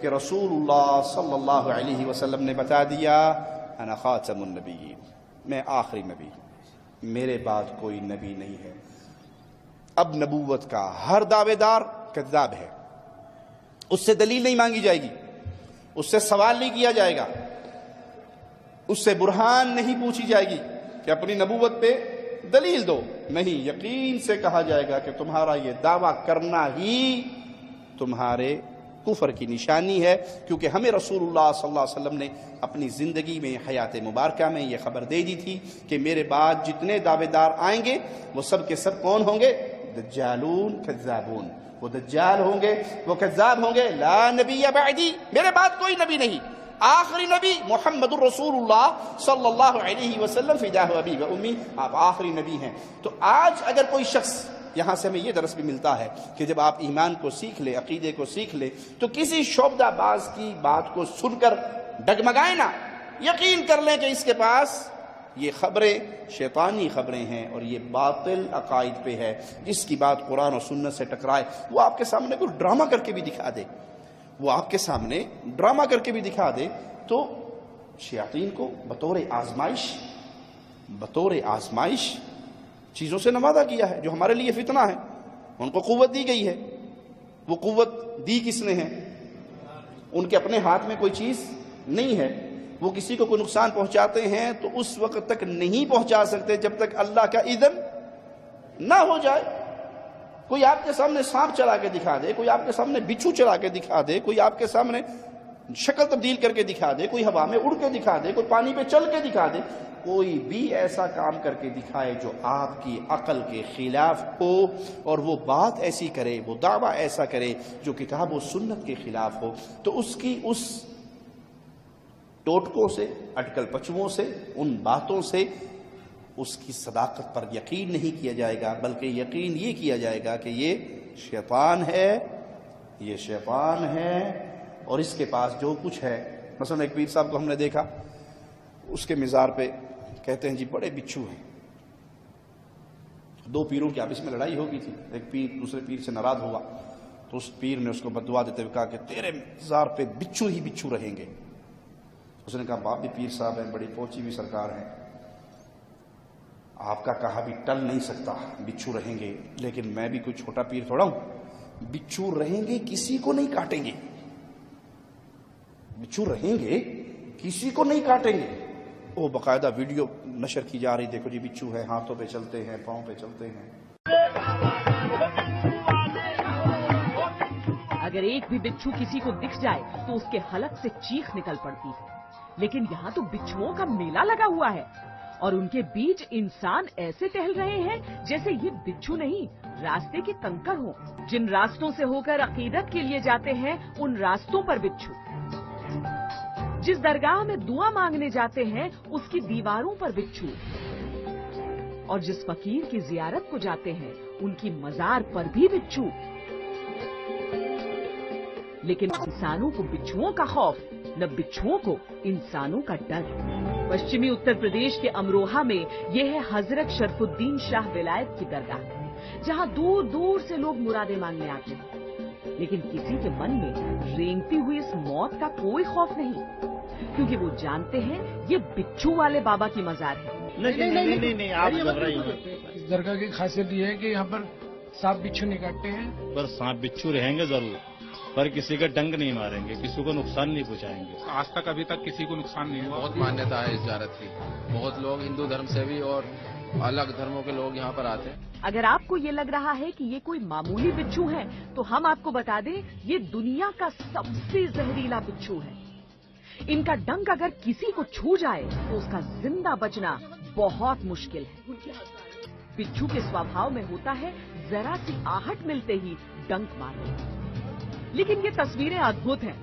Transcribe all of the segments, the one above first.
کہ رسول اللہ صلی اللہ علیہ وسلم نے بتا دیا انا خاتم النبیین، میں آخری نبی، میرے بعد کوئی نبی نہیں ہے۔ اب نبوت کا ہر دعوے دار کذاب ہے، اس سے دلیل نہیں مانگی جائے گی، اس سے سوال نہیں کیا جائے گا، اس سے برہان نہیں پوچھی جائے گی کہ اپنی نبوت پہ دلیل دو، نہیں، یقین سے کہا جائے گا کہ تمہارا یہ دعویٰ کرنا ہی تمہارے کفر کی نشانی ہے، کیونکہ ہمیں رسول اللہ صلی اللہ علیہ وسلم نے اپنی زندگی میں، حیات مبارکہ میں یہ خبر دے دی تھی کہ میرے بعد جتنے دعوے دار آئیں گے وہ سب کے سب کون ہوں گے؟ دجالون کذابون، وہ دجال ہوں گے، وہ کذاب ہوں گے۔ لا نبی بعدی، میرے بعد کوئی نبی نہیں، آخری نبی محمد الرسول اللہ صلی اللہ علیہ وسلم فداہ ابی و امی، آپ آخری نبی ہیں۔ تو آج اگر کوئی شخص، یہاں سے ہمیں یہ درس بھی ملتا ہے کہ جب آپ ایمان کو سیکھ لیں، عقیدے کو سیکھ لیں، تو کسی شعبدہ باز کی بات کو سن کر ڈگمگائیں نہ، یقین کر لیں کہ اس کے پاس یہ خبریں شیطانی خبریں ہیں اور یہ باطل عقائد پہ ہے۔ جس کی بات قرآن اور سنت سے ٹکرائے وہ آپ کے سامنے کوئی ڈرامہ کر کے بھی دکھا دے، وہ آپ کے سامنے ڈرامہ کر کے بھی دکھا دے، تو شیاطین کو بطور آزمائش چیزوں سے نوازا کیا ہے جو ہمارے لیے فتنہ ہے۔ ان کو قوت دی گئی ہے، وہ قوت دی کس نے ہے؟ ان کے اپنے ہاتھ میں کوئی چیز نہیں ہے، وہ کسی کو کوئی نقصان پہنچاتے ہیں تو اس وقت تک نہیں پہنچا سکتے جب تک اللہ کا اذن نہ ہو جائے۔ کوئی آپ کے سامنے سانپ چلا کے دکھا دے، کوئی آپ کے سامنے بچھو چلا کے دکھا دے، کوئی آپ کے سامنے شکل تبدیل کر کے دکھا دے، کوئی ہوا میں اڑ کے دکھا دے، کوئی پانی پہ چل کے دکھا دے، کوئی بھی ایسا کام کر کے دکھائے جو آپ کی عقل کے خلاف ہو، اور وہ بات ایسی کرے، وہ دعویٰ ایسا کرے جو کتاب و سنت کے خلاف ہو، تو اس کی اس ٹوٹکوں سے، اٹکل پچووں سے، ان باتوں سے اس کی صداقت پر یقین نہیں کیا جائے گا، بلکہ یقین یہ کیا جائے گا کہ یہ شیطان ہے، یہ شیطان ہے، اور اس کے پاس جو کچھ ہے۔ مثلا ایک پیر صاحب کو ہم نے دیکھا، اس کے مزار پہ کہتے ہیں جی بڑے بچھو ہیں۔ دو پیروں کی آپس میں لڑائی ہو گئی تھی، ایک پیر دوسرے پیر سے ناراض ہوا تو اس پیر نے اس کو بددعا دیتے ہوئے کہا کہ تیرے مزار پہ بچھو ہی بچھو رہیں گے۔ اس نے کہا باپ بھی پیر صاحب ہیں، بڑی پہنچی بھی سرکار ہیں، آپ کا کہا بھی ٹل نہیں سکتا، بچھو رہیں گے، لیکن میں بھی کوئی چھوٹا پیر تھوڑا ہوں، بچھو رہیں گے کسی کو نہیں کاٹیں گے، بچھو رہیں گے کسی کو نہیں کاٹیں گے۔ وہ باقاعدہ ویڈیو نشر کی جا رہی، دیکھو جی بچھو ہے، ہاتھوں پہ چلتے ہیں، پاؤں پہ چلتے ہیں۔ اگر ایک بھی بچھو کسی کو دکھ جائے تو اس کے حلق سے چیخ نکل پڑتی ہے، لیکن یہاں تو بچھوؤں کا میلہ لگا ہوا ہے اور ان کے بیچ انسان ایسے ٹہل رہے ہیں جیسے یہ بچھو نہیں، راستے کے کنکر ہوں۔ جن راستوں سے ہو کر عقیدت کے لیے جاتے ہیں ان راستوں پر بچھو، جس درگاہ میں دعا مانگنے جاتے ہیں اس کی دیواروں پر بچھو، اور جس فقیر کی زیارت کو جاتے ہیں ان کی مزار پر بھی بچھو۔ لیکن انسانوں کو بچھوؤں کا خوف، نہ بچھوؤں کو انسانوں کا ڈر۔ پشچمی اتر پردیش کے امروہہ میں یہ ہے حضرت شرف الدین شاہ ولایت کی درگاہ، جہاں دور دور سے لوگ مرادیں مانگنے آتے ہیں، لیکن کسی کے من میں رینگتی ہوئی اس موت کا کوئی خوف نہیں، کیونکہ وہ جانتے ہیں یہ بچھو والے بابا کی مزار ہے۔ نہیں، آپ گھبرائیے۔ اس درگاہ کی خاصیت یہ ہے کہ یہاں پر سانپ بچھو نہیں کاٹتے ہیں، پر سانپ بچھو رہیں گے ضرور، پر کسی کا ڈنگ نہیں ماریں گے، کسی کو نقصان نہیں پہنچائیں گے۔ آج تک ابھی تک کسی کو نقصان نہیں ہوا۔ بہت مانیتا ہے اس زیارت کی، بہت لوگ ہندو دھرم سے بھی اور الگ دھرموں کے لوگ یہاں پر آتے ہیں۔ اگر آپ کو یہ لگ رہا ہے کہ یہ کوئی معمولی بچھو ہے تو ہم آپ کو بتا دیں یہ دنیا کا سب سے زہریلا بچھو ہے۔ ان کا ڈنک اگر کسی کو چھو جائے تو اس کا زندہ بچنا بہت مشکل ہے۔ بچھو کے سوبھاؤ میں ہوتا ہے ذرا سی آہٹ ملتے ہی ڈنک مارنا، لیکن یہ تصویریں ادبھت ہیں۔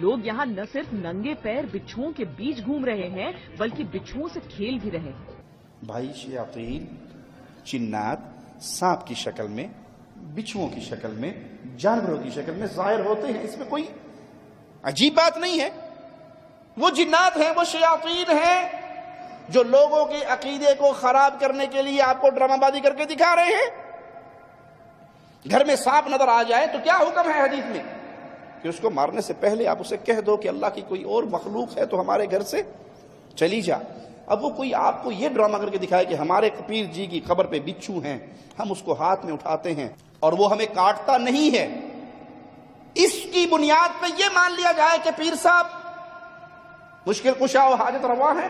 لوگ یہاں نہ صرف ننگے پیر بچھوؤں کے بیچ گھوم رہے ہیں بلکہ بچھوؤں سے کھیل بھی رہے ہیں۔ بھائی شیاطین، جنات سانپ کی شکل میں، بچھوؤں کی شکل میں، جانوروں کی شکل میں ظاہر ہوتے ہیں، اس میں کوئی عجیب بات نہیں ہے۔ وہ جنات ہیں، وہ شیاطین ہیں جو لوگوں کے عقیدے کو خراب کرنے کے لیے آپ کو ڈرامہ بازی کر کے دکھا رہے ہیں۔ گھر میں سانپ نظر آ جائے تو کیا حکم ہے حدیث میں کہ اس کو مارنے سے پہلے آپ اسے کہہ دو کہ اللہ کی کوئی اور مخلوق ہے تو ہمارے گھر سے چلی جا۔ اب وہ کوئی آپ کو یہ ڈرامہ کر کے دکھائے کہ ہمارے پیر جی کی قبر پہ بچھو ہیں، ہم اس کو ہاتھ میں اٹھاتے ہیں اور وہ ہمیں کاٹتا نہیں ہے، اس کی بنیاد پہ یہ مان لیا جائے کہ پیر صاحب مشکل کشا و حاجت روا ہیں،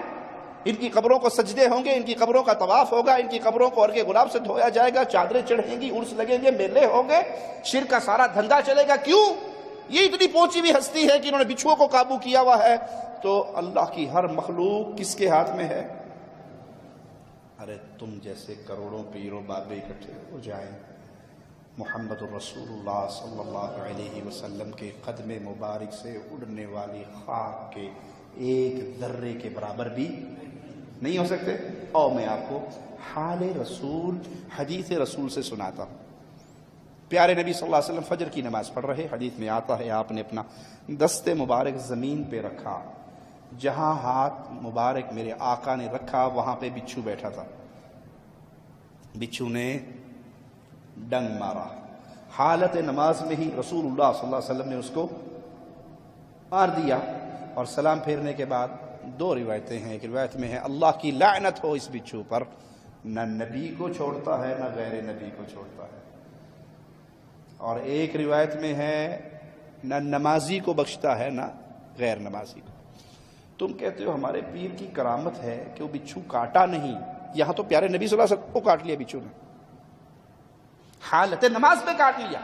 ان کی قبروں کو سجدے ہوں گے، ان کی قبروں کا طواف ہوگا، ان کی قبروں کو ارگ گلاب سے دھویا جائے گا، چادریں چڑھیں گی، عرس لگیں گے، میلے ہوں گے، شرک کا سارا دھندا چلے گا۔ کیوں؟ یہ اتنی پہنچی ہوئی ہستی ہے کہ انہوں نے بچھوؤں کو قابو کیا ہوا ہے، تو اللہ کی ہر مخلوق کس کے ہاتھ میں ہے؟ ارے تم جیسے کروڑوں پیر و بابے اکٹھے ہو جائیں، محمد الرسول اللہ صلی اللہ علیہ وسلم کے قدم مبارک سے اڑنے والی خاک کے ایک ذرے کے برابر بھی نہیں ہو سکتے۔ اور میں آپ کو حال رسول، حدیث رسول سے سناتا ہوں۔ پیارے نبی صلی اللہ علیہ وسلم فجر کی نماز پڑھ رہے، حدیث میں آتا ہے آپ نے اپنا دست مبارک زمین پہ رکھا، جہاں ہاتھ مبارک میرے آقا نے رکھا وہاں پہ بچھو بیٹھا تھا، بچھو نے ڈنگ مارا، حالت نماز میں ہی رسول اللہ صلی اللہ علیہ وسلم نے اس کو مار دیا، اور سلام پھیرنے کے بعد دو روایتیں ہیں، ایک روایت میں ہے اللہ کی لعنت ہو اس بچھو پر، نہ نبی کو چھوڑتا ہے نہ غیر نبی کو چھوڑتا ہے، اور ایک روایت میں ہے نہ نمازی کو بخشتا ہے نہ غیر نمازی کو۔ تم کہتے ہو ہمارے پیر کی کرامت ہے کہ وہ بچھو کاٹا نہیں، یہاں تو پیارے نبی صلی اللہ علیہ وسلم کو کاٹ لیا بچھو نے، حالت نماز پہ کاٹ لیا۔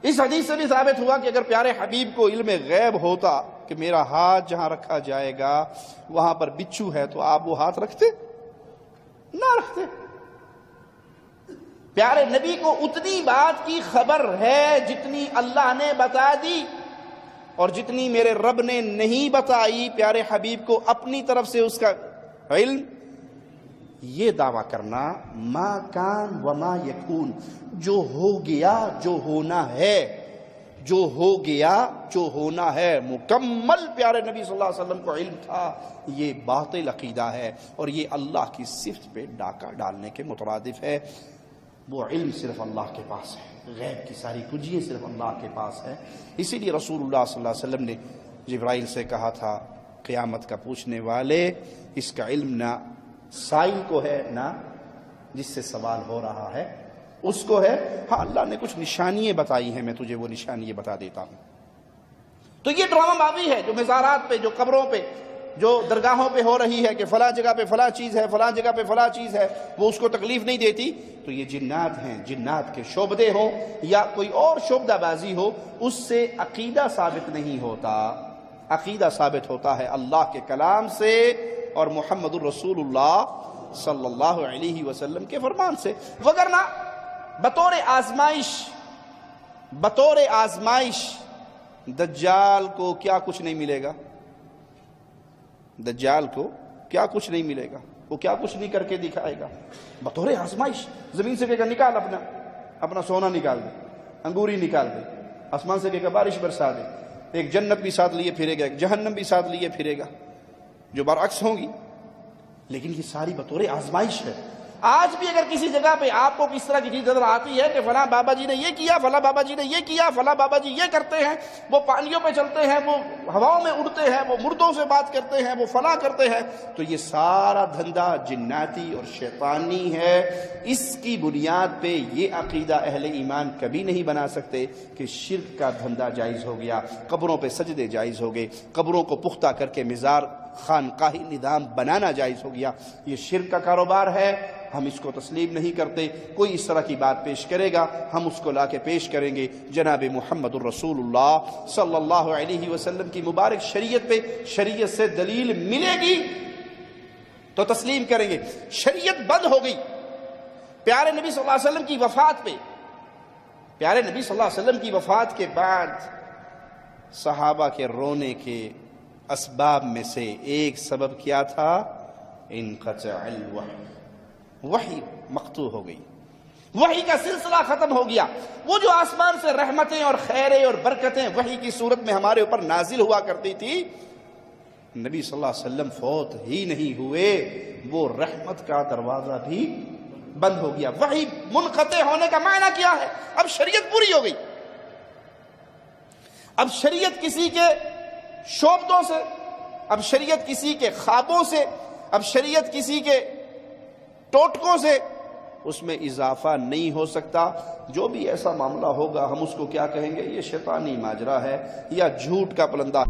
اس حدیث سے بھی ثابت ہوا کہ اگر پیارے حبیب کو علم غیب ہوتا کہ میرا ہاتھ جہاں رکھا جائے گا وہاں پر بچھو ہے تو آپ وہ ہاتھ رکھتے؟ نہ رکھتے۔ پیارے نبی کو اتنی بات کی خبر ہے جتنی اللہ نے بتا دی، اور جتنی میرے رب نے نہیں بتائی پیارے حبیب کو اپنی طرف سے اس کا علم۔ یہ دعویٰ کرنا ما کان وما یکون، جو ہو گیا جو ہونا ہے، جو ہو گیا جو ہونا ہے، مکمل پیارے نبی صلی اللہ علیہ وسلم کو علم تھا، یہ باطل عقیدہ ہے، اور یہ اللہ کی صفت پہ ڈاکہ ڈالنے کے مترادف ہے۔ وہ علم صرف اللہ کے پاس ہے، غیب کی ساری کجیے صرف اللہ کے پاس ہے۔ اسی لیے رسول اللہ صلی اللہ علیہ وسلم نے جبرائیل سے کہا تھا قیامت کا پوچھنے والے، اس کا علم نہ سائل کو ہے نہ جس سے سوال ہو رہا ہے اس کو ہے، ہاں اللہ نے کچھ نشانیاں بتائی ہیں، میں تجھے وہ نشانیاں بتا دیتا ہوں۔ تو یہ ڈرامہ بازی ہے جو مزارات پہ، جو قبروں پہ، جو درگاہوں پہ ہو رہی ہے کہ فلاں جگہ پہ فلاں چیز ہے، فلاں جگہ پہ فلاں چیز ہے، وہ اس کو تکلیف نہیں دیتی، تو یہ جنات ہیں، جنات کے شعبدے ہوں یا کوئی اور شعبدہ بازی ہو، اس سے عقیدہ ثابت نہیں ہوتا۔ عقیدہ ثابت ہوتا ہے اللہ کے کلام سے اور محمد الرسول اللہ صلی اللہ علیہ وسلم کے فرمان سے، وگرنہ بطور آزمائش دجال کو کیا کچھ نہیں ملے گا، دجال کو کیا کچھ نہیں ملے گا، وہ کیا کچھ نہیں کر کے دکھائے گا، بطور آزمائش۔ زمین سے کہے گا نکال اپنا سونا نکال دے، انگوری نکال دے، آسمان سے کہے گا بارش برسا دے، ایک جنت بھی ساتھ لیے پھرے گا، ایک جہنم بھی ساتھ لیے پھرے گا جو برعکس ہوں گی، لیکن یہ ساری بطور آزمائش ہے۔ آج بھی اگر کسی جگہ پہ آپ کو کس طرح کی چیز نظر آتی ہے کہ فلاں بابا جی نے یہ کیا، فلاں بابا جی نے یہ کیا، فلاں بابا جی یہ کرتے ہیں، وہ پانیوں پہ چلتے ہیں، وہ ہواؤں میں اڑتے ہیں، وہ مردوں سے بات کرتے ہیں، وہ فلاں کرتے ہیں، تو یہ سارا دھندا جناتی اور شیطانی ہے۔ اس کی بنیاد پہ یہ عقیدہ اہل ایمان کبھی نہیں بنا سکتے کہ شرک کا دھندا جائز ہو گیا، قبروں پہ سجدے جائز ہو گئے، قبروں کو پختہ کر کے مزار خانقاہی نظام بنانا جائز ہو گیا، یہ شرک کا کاروبار ہے، ہم اس کو تسلیم نہیں کرتے۔ کوئی اس طرح کی بات پیش کرے گا ہم اس کو لا کے پیش کریں گے جناب محمد الرسول اللہ صلی اللہ علیہ وسلم کی مبارک شریعت پہ، شریعت سے دلیل ملے گی تو تسلیم کریں گے۔ شریعت بند ہو گئی پیارے نبی صلی اللہ علیہ وسلم کی وفات پہ۔ پیارے نبی صلی اللہ علیہ وسلم کی وفات کے بعد صحابہ کے رونے کے اسباب میں سے ایک سبب کیا تھا؟ انقطاع الوحی، وحی مقطوع ہو گئی، وحی کا سلسلہ ختم ہو گیا۔ وہ جو آسمان سے رحمتیں اور خیریں اور برکتیں وحی کی صورت میں ہمارے اوپر نازل ہوا کرتی تھی، نبی صلی اللہ علیہ وسلم فوت ہی نہیں ہوئے، وہ رحمت کا دروازہ بھی بند ہو گیا۔ وحی منقطع ہونے کا معنی کیا ہے؟ اب شریعت پوری ہو گئی، اب شریعت کسی کے شعبدوں سے، اب شریعت کسی کے خوابوں سے، اب شریعت کسی کے ٹوٹکوں سے اس میں اضافہ نہیں ہو سکتا۔ جو بھی ایسا معاملہ ہوگا ہم اس کو کیا کہیں گے؟ یہ شیطانی ماجرا ہے یا جھوٹ کا پلندہ۔